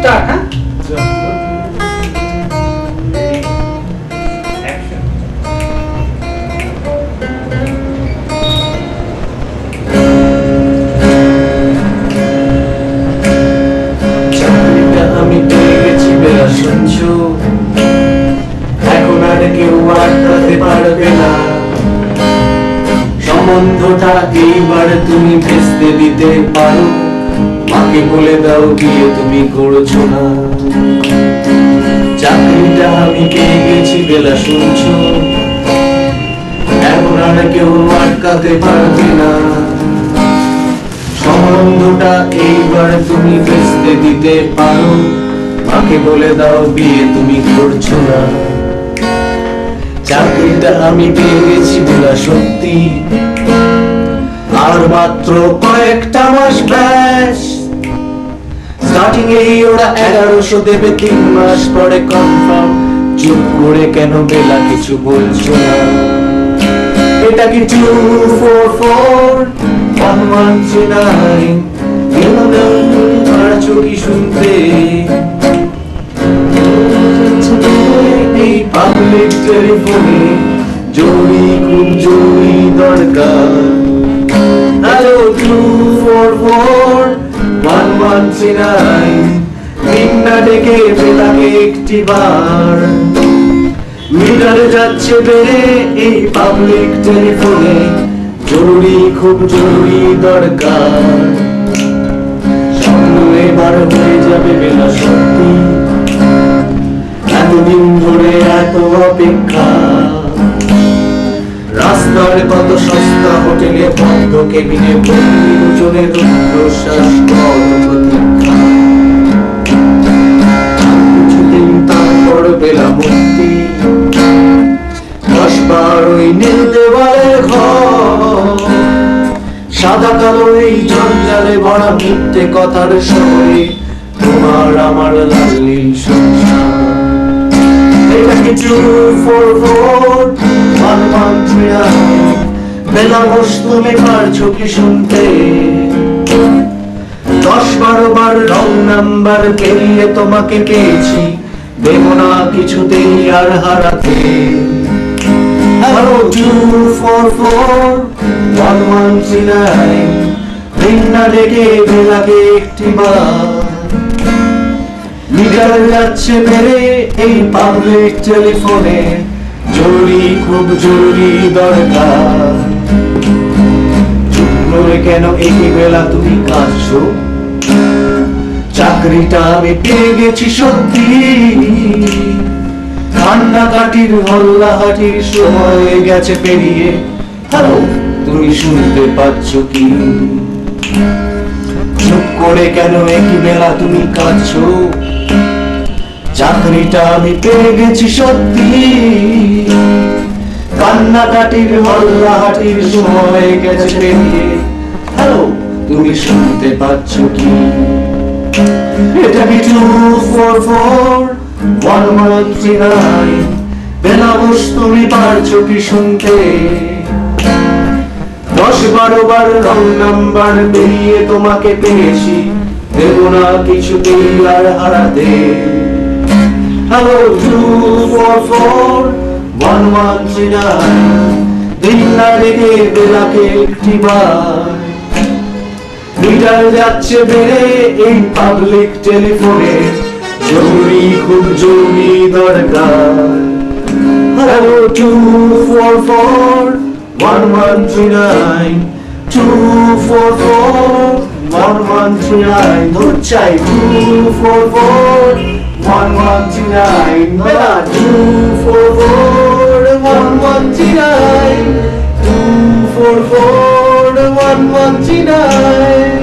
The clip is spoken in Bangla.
স্টার্ট হ্যাঁ আমি পেয়ে গেছি বেলা শুনছো এখন আর কেউ আটকাতে পারবে না সম্বন্ধটা এইবার তুমি ভেস্তে দিতে পারো মাকে বলে দাও বিয়ে তুমি করছো না চাকরিটা আমি পেয়ে গেছি বেলা শুনছো এখন আর কেউ আটকাতে পারবে না সম্বন্ধটা এইবার তুমি ভেস্তে দিতে পারো মাকে বলে দাও বিয়ে তুমি করছো না চাকরিটা আমি পেয়ে গেছি বলা সত্যি আর মাত্র কয়েকটা মাস ব্যাস স্টার্টিং এই ওরা 1100 দেবে 3 মাস পরে কনফার্ম চুপ করে কেন বেলা কিছু বলছো না এটা কি 2441139 আর চোখি শুনতে এই পাবলিক টেলিফোনে জরুরি খুব জরুরি দরকার হ্যালো 2441139 তিনটা ডেকে বেলাকে একটি বার মিটারে যাচ্ছে বেড়ে এই পাবলিক টেলিফোনে জরুরি খুব জরুরি দরকার স্বপ্ন এবার হয়ে যাবে বেলা সত্যি এতদিন ধরে এত অপেক্ষা রাস্তার কত সস্তা হোটেলে বন্ধ কেবিনে বন্দি দুজনের রুদ্ধশ্বাস প্রতীক্ষা কিছুদিন তারপর বেলা মুক্তি 10 বার ওই নীল দেওয়ালের ঘর সাদা কালো এই জঞ্জালে ভরা মিথ্যে কথার শহরে তোমার আমার লাজলীল সংসার এটা কি 2441139 বেলা বস তুমি পারছো কি শুনতে 10-12 বার রং নাম্বার পেরিয়ে তোমাকে পেয়েছি দেব না কিছুতেই আর হারাতে হ্যালো 2441139 ভিন্না ডেকে বেলাকে একটি বার মিটার যাচ্ছে বেড়ে এই পাবলিক টেলিফোনে জরুরি খুব জরুরি দরকার চুপ করে কেন এই বেলা তুমি কাঁদছো চাকরিটা আমি পেয়ে গেছি সত্যি কান্নাকাটির হল্লাহাটির সময় গেছে পেরিয়ে হ্যালো তুমি শুনতে পাচ্ছ কি চুপ করে কেন একই বেলা তুমি কাঁদছো চাকরিটা আমি পেয়ে গেছি সত্যি কান্নাকাটির হল্লাহাটির সময় গেছে পেরিয়ে হ্যালো তুমি শুনতে পাচ্ছ কি এটা কি 2441139 বেলা বস তুমি পারছো কি শুনতে 10-12 বার রং নাম্বার পেরিয়ে তোমাকে পেয়েছি দেব না কিছুতেই আর হারাতে হ্যালো 2441139 দিন না রেখে বেলাকে একটি বার মিটার যাচ্ছে বেড়ে এই পাবলিক টেলিফোনে জরুরি খুব জরুরি দরকার হ্যালো 2441139 2441139 ধর চাই 2441139 বেলা 2441139 2441139